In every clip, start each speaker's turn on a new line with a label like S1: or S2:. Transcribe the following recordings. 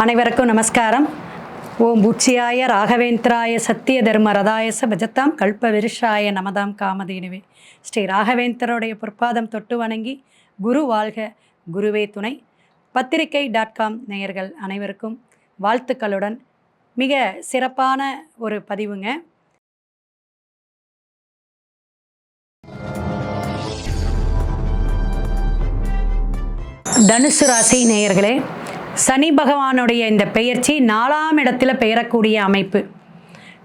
S1: அனைவருக்கும் நமஸ்காரம். ஓம் பூச்சியாய ராகவேந்திராய சத்திய தர்ம ரதாயச பஜத்தாம் கல்ப விருஷாய நமதாம் காமதேனுவே. ஸ்ரீ ராகவேந்தருடைய பொற்பாதம் தொட்டு வணங்கி குரு வாழ்க, குருவே துணை. பத்திரிகை.com நேயர்கள் அனைவருக்கும் வாழ்த்துக்களுடன் மிக சிறப்பான ஒரு பதிவுங்க. தனுசு ராசி நேயர்களே, சனி பகவானுடைய இந்த பெயர்ச்சி 4ஆம் இடத்துல பெயரக்கூடிய அமைப்பு.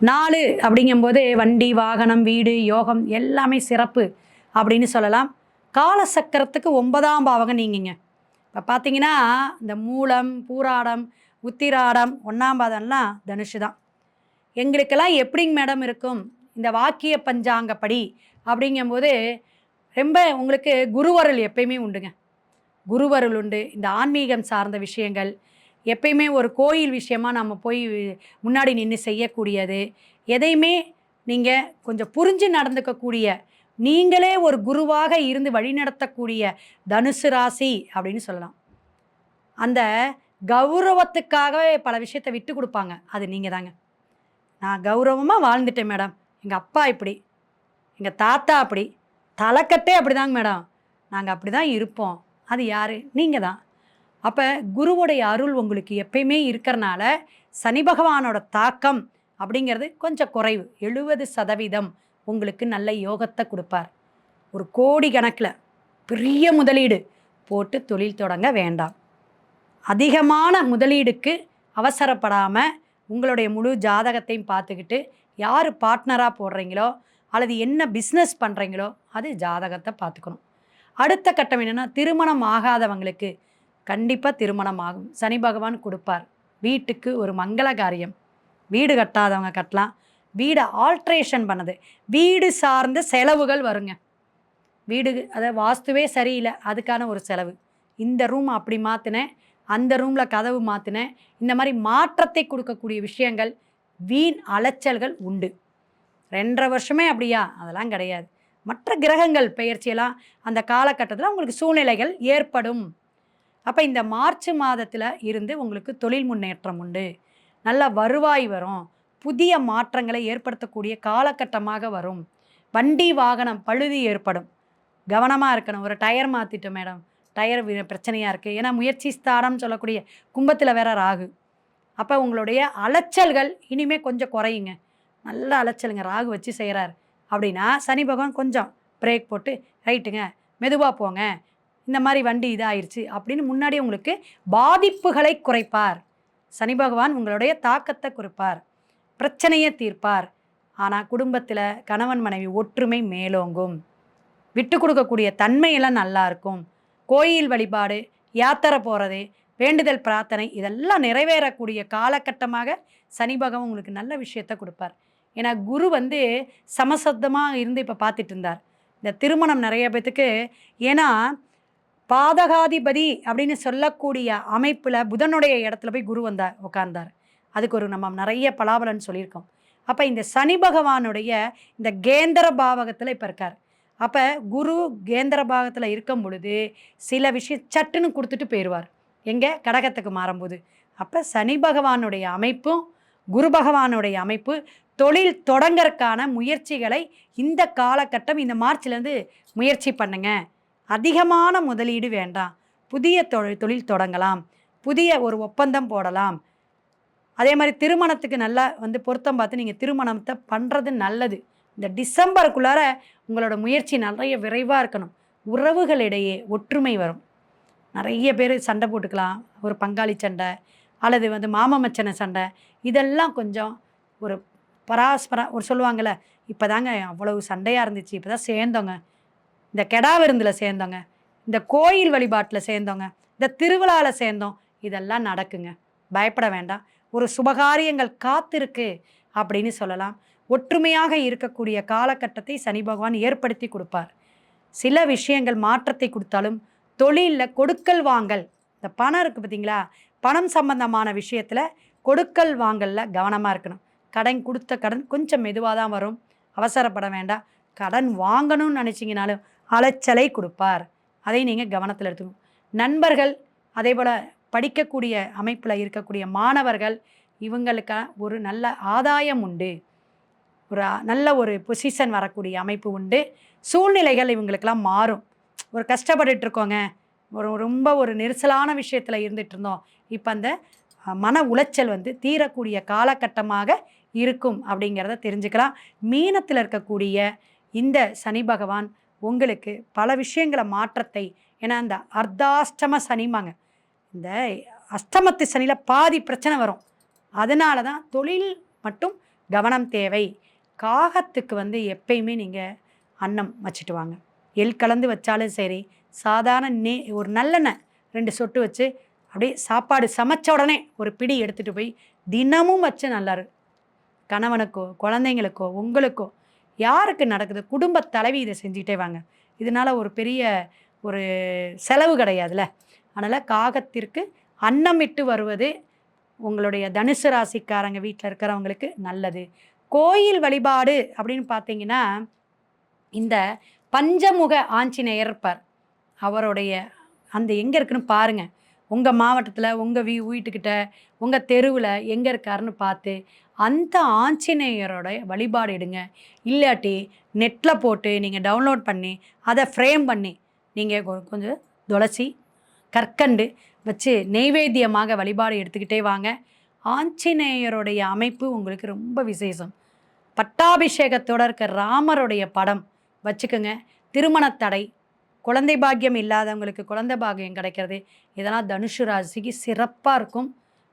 S1: 4 அப்படிங்கும்போது வண்டி, வாகனம், வீடு, யோகம் எல்லாமே சிறப்பு அப்படின்னு சொல்லலாம். காலசக்கரத்துக்கு 9ஆம் பாவகம் நீங்கிங்க. இப்போ பார்த்தீங்கன்னா இந்த மூலம், பூராடம், உத்திராடம் 1ஆம் பாதம்லாம் தனுஷு தான். எங்களுக்கெல்லாம் எப்படிங்க மேடம் இருக்கும் இந்த வாக்கிய பஞ்சாங்கப்படி அப்படிங்கும்போது ரொம்ப உங்களுக்கு குருவருள் எப்பயுமே உண்டுங்க. குருவருள் உண்டு. இந்த ஆன்மீகம் சார்ந்த விஷயங்கள் எப்பயுமே ஒரு கோயில் விஷயமாக நம்ம போய் முன்னாடி நின்று செய்யக்கூடியது, எதையுமே நீங்கள் கொஞ்சம் புரிஞ்சு நடந்துக்கக்கூடிய, நீங்களே ஒரு குருவாக இருந்து வழிநடத்தக்கூடிய தனுசு ராசி அப்படின்னு சொல்லலாம். அந்த கௌரவத்துக்காகவே பல விஷயத்தை விட்டு கொடுப்பாங்க. அது நீங்கள் தாங்க. நான் கௌரவமாக வாழ்ந்துட்டேன் மேடம், எங்கள் அப்பா இப்படி, எங்கள் தாத்தா அப்படி, தலைக்கட்டே அப்படி தாங்க மேடம், நாங்கள் அப்படி தான் இருப்போம். அது யார்? நீங்கள் தான். அப்போ குருவுடைய அருள் உங்களுக்கு எப்பயுமே இருக்கிறனால சனி பகவானோட தாக்கம் அப்படிங்கிறது கொஞ்சம் குறைவு. 70% உங்களுக்கு நல்ல யோகத்தை கொடுப்பார். ஒரு கோடி கணக்கில் பெரிய முதலீடு போட்டு தொழில் தொடங்க வேண்டாம். அதிகமான முதலீடுக்கு அவசரப்படாமல் உங்களுடைய முழு ஜாதகத்தையும் பார்த்துக்கிட்டு யார் பார்ட்னராக போடுறீங்களோ அல்லது என்ன பிஸ்னஸ் பண்ணுறீங்களோ அது ஜாதகத்தை பார்த்துக்கணும். அடுத்த கட்டம் என்னென்னா, திருமணம் ஆகாதவங்களுக்கு கண்டிப்பாக திருமணம் ஆகும். சனி பகவான் கொடுப்பார். வீட்டுக்கு ஒரு மங்கள காரியம். வீடு கட்டாதவங்க கட்டலாம். வீடை ஆல்ட்ரேஷன் பண்ணது, வீடு சார்ந்த செலவுகள் வருங்க. வீடு அதை வாஸ்துவே சரியில்லை, அதுக்கான ஒரு செலவு. இந்த ரூம் அப்படி மாற்றினேன், அந்த ரூமில் கதவு மாற்றினேன், இந்த மாதிரி மாற்றத்தை கொடுக்கக்கூடிய விஷயங்கள், வீண் அலைச்சல்கள் உண்டு. 2.5 வருஷமே அப்படியா? அதெல்லாம் கிடையாது. மற்ற கிரகங்கள் பெயர்ச்சியெல்லாம் அந்த காலகட்டத்தில் உங்களுக்கு சூழ்நிலைகள் ஏற்படும். அப்போ இந்த மார்ச் மாதத்தில் இருந்து உங்களுக்கு தொழில் முன்னேற்றம் உண்டு. நல்ல வருவாய் வரும். புதிய மாற்றங்களை ஏற்படுத்தக்கூடிய காலகட்டமாக வரும். வண்டி வாகனம் பழுது ஏற்படும். கவனமாக இருக்கணும். ஒரு டயர் மாற்றிட்டோம் மேடம், டயர் பிரச்சனையாக இருக்குது. ஏன்னா முயற்சி ஸ்தானம் சொல்லக்கூடிய கும்பத்தில் வேற ராகு. அப்போ உங்களுடைய அலைச்சல்கள் இனிமேல் கொஞ்சம் குறையுங்க. நல்ல அலைச்சலுங்க. ராகு வச்சு செய்கிறார் அப்படின்னா சனி பகவான் கொஞ்சம் பிரேக் போட்டு, ரைட்டுங்க மெதுவாக போங்க, இந்த மாதிரி வண்டி இதாகிருச்சு அப்படின்னு முன்னாடி உங்களுக்கு பாதிப்புகளை குறைப்பார். சனி பகவான் உங்களுடைய தாக்கத்தை குறைப்பார், பிரச்சனையை தீர்ப்பார். ஆனால் குடும்பத்தில் கணவன் மனைவி ஒற்றுமை மேலோங்கும். விட்டு கொடுக்கக்கூடிய தன்மையெல்லாம் நல்லா இருக்கும். கோயில் வழிபாடு, யாத்திரை போகிறது, வேண்டுதல் பிரார்த்தனை இதெல்லாம் நிறைவேறக்கூடிய காலகட்டமாக சனி பகவான் உங்களுக்கு நல்ல விஷயத்தை கொடுப்பார். ஏன்னா குரு சமசப்தமாக இருந்து இப்போ பார்த்துட்டு இருந்தார். இந்த திருமணம் நிறைய பேத்துக்கு, ஏன்னா பாதகாதிபதி அப்படின்னு சொல்லக்கூடிய அமைப்பில் புதனுடைய இடத்துல போய் குரு உட்கார்ந்தார். அதுக்கு ஒரு நம்ம நிறைய பலாபலன் சொல்லியிருக்கோம். அப்போ இந்த சனி பகவானுடைய இந்த கேந்திர பாவகத்தில் இப்போ இருக்கார். அப்போ குரு கேந்திர பாவகத்தில் இருக்கும் பொழுது சில விஷயம் சட்டுன்னு கொடுத்துட்டு போயிடுவார். எங்கே? கடகத்துக்கு மாறும்போது. அப்போ சனி பகவானுடைய அமைப்பும் குரு பகவானுடைய அமைப்பு தொழில் தொடங்கறதுக்கான முயற்சிகளை இந்த காலகட்டம், இந்த மார்ச்லேருந்து முயற்சி பண்ணுங்க. அதிகமான முதலீடு வேண்டாம். புதிய தொழில் தொடங்கலாம். புதிய ஒரு ஒப்பந்தம் போடலாம். அதே மாதிரி திருமணத்துக்கு நல்லா பொருத்தம் பார்த்து நீங்கள் திருமணத்தை பண்ணுறது நல்லது. இந்த டிசம்பருக்குள்ளார உங்களோட முயற்சி நிறைய விரைவாக இருக்கணும். உறவுகளிடையே ஒற்றுமை வரும். நிறைய பேர் சண்டை போட்டுக்கலாம். ஒரு பங்காளி சண்டை அல்லது மாமமச்சனை சண்டை, இதெல்லாம் கொஞ்சம் ஒரு ஒரு சொல்லுவாங்கள்ல, இப்போ தாங்க அவ்வளவு சண்டையாக இருந்துச்சு, இப்போ தான் சேர்ந்தோங்க, இந்த கெடா விருந்தில் சேர்ந்தோங்க, இந்த கோயில் வழிபாட்டில் சேர்ந்தோங்க, இந்த திருவிழாவில் சேர்ந்தோம், இதெல்லாம் நடக்குங்க. பயப்பட வேண்டாம். ஒரு சுபகாரியங்கள் காத்திருக்கு அப்படின்னு சொல்லலாம். ஒற்றுமையாக இருக்கக்கூடிய காலகட்டத்தை சனி பகவான் ஏற்படுத்தி கொடுப்பார். சில விஷயங்கள் மாற்றத்தை கொடுத்தாலும் தொழிலில் கொடுக்கல் வாங்கல், இந்த பணம் இருக்குது பார்த்தீங்களா, பணம் சம்பந்தமான விஷயத்தில் கொடுக்கல் வாங்கலில் கவனமாக இருக்கணும். கொடுத்த கடன் கொஞ்சம் மெதுவாக தான் வரும். அவசரப்பட வேண்டாம். கடன் வாங்கணும்னு நினச்சிங்கனாலும் அலைச்சலை கொடுப்பார். அதை நீங்கள் கவனத்தில் எடுத்துக்கணும். நண்பர்கள் அதே போல் படிக்கக்கூடிய அமைப்பில் இருக்கக்கூடிய மாணவர்கள் இவங்களுக்கு ஒரு நல்ல ஆதாயம் உண்டு, ஒரு நல்ல ஒரு பொசிஷன் வரக்கூடிய அமைப்பு உண்டு. சூழ்நிலைகள் இவங்களுக்கெல்லாம் மாறும். ஒரு கஷ்டப்பட்டுட்டு இருக்கோங்க, ரொம்ப ஒரு நெரிசலான விஷயத்தில் இருந்துகிட்டு இருந்தோம், இப்போ அந்த மன உளைச்சல் தீரக்கூடிய காலகட்டமாக இருக்கும் அப்படிங்கிறத தெரிஞ்சுக்கலாம். மீனத்தில் இருக்கக்கூடிய இந்த சனி பகவான் உங்களுக்கு பல விஷயங்களை மாற்றத்தை, ஏன்னா அந்த அர்த்தாஷ்டம சனிமாங்க, இந்த அஷ்டமத்து சனியில் பாதி பிரச்சனை வரும். அதனால தான் தொழில் மட்டும் கவனம் தேவை. காகத்துக்கு எப்பயுமே நீங்கள் அன்னம் வச்சுட்டு வாங்க. எள் கலந்து வச்சாலும் சரி, சாதாரண ஒரு நல்லெண்ணெய் 2 சொட்டு வச்சு அப்படியே சாப்பாடு சமைச்ச உடனே ஒரு பிடி எடுத்துகிட்டு போய் தினமும் வச்சு நல்லாரு. கணவனுக்கோ குழந்தைங்களுக்கோ உங்களுக்கோ யாருக்கு நடக்குது, குடும்ப தலைவி இதை செஞ்சுக்கிட்டே வாங்க. இதனால் ஒரு பெரிய ஒரு செலவு கிடையாதுல்ல. அதனால் காகத்திற்கு அன்னமிட்டு வருவது உங்களுடைய தனுசு ராசிக்காரங்க வீட்டில் இருக்கிறவங்களுக்கு நல்லது. கோயில் வழிபாடு அப்படின்னு பார்த்தீங்கன்னா, இந்த பஞ்சமுக ஆஞ்சநேயர் இருப்பார். அவருடைய அந்த எங்கே இருக்குன்னு பாருங்கள். உங்கள் மாவட்டத்தில், உங்கள் வீட்டுக்கிட்ட, உங்கள் தெருவில் எங்கே இருக்காருன்னு பார்த்து அந்த ஆஞ்சநேயரோட வழிபாடு எடுங்க. இல்லாட்டி நெட்டில் போட்டு நீங்கள் டவுன்லோட் பண்ணி அதை ஃப்ரேம் பண்ணி நீங்கள் கொஞ்சம் துளசி கற்கண்டு வச்சு நெய்வேத்தியமாக வழிபாடு எடுத்துக்கிட்டே வாங்க. ஆஞ்சநேயருடைய அமைப்பு உங்களுக்கு ரொம்ப விசேஷம். பட்டாபிஷேகத்தோடு இருக்க ராமருடைய படம் வச்சுக்கோங்க. திருமணத்தடை, குழந்தை பாக்கியம் இல்லாதவங்களுக்கு குழந்தை பாக்கியம் கிடைக்கிறது, இதெல்லாம் தனுசு ராசிக்கு சிறப்பாக இருக்கும்.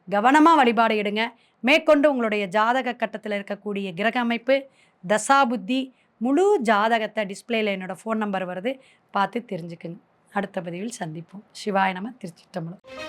S1: கவனமாக வழிபாடு எடுங்க. மேற்கொண்டு உங்களுடைய ஜாதக கட்டத்தில் இருக்கக்கூடிய கிரக அமைப்பு, தசாபுத்தி, முழு ஜாதகத்தை டிஸ்பிளேயில் என்னோடய ஃபோன் நம்பர் வருது, பார்த்து தெரிஞ்சுக்குங்க. அடுத்த பதிவில் சந்திப்போம். சிவாய நம. திருச்சிற்றம்பலம்.